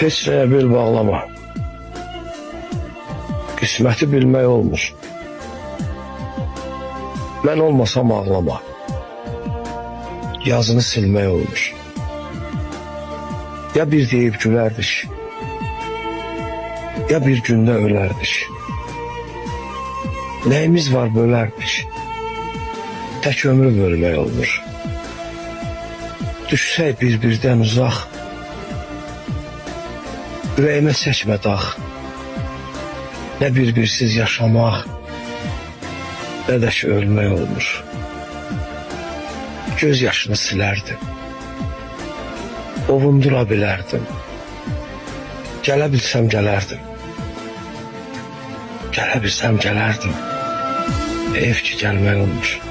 Heç nəyə bel bağlama. Qisməti bilmək olmur. Mən olmasam ağlama. Yazını silmək olmur. Ya bir deyib gülərdik, ya bir gündə ölərdik. Nəyimiz var bölərdik, tək ömrü bölmək olmur. Düşsək bir-birdən uzaq, ürəyimə çəkmə dağ. Nə bir-birsiz yaşamaq, nə də ki ölmək olmur. Göz yaşını silərdim, ovundura bilərdim. Gələ bilsəm gələrdim, gələ bilsəm gələrdim. Heyf ki gəlmək olmur.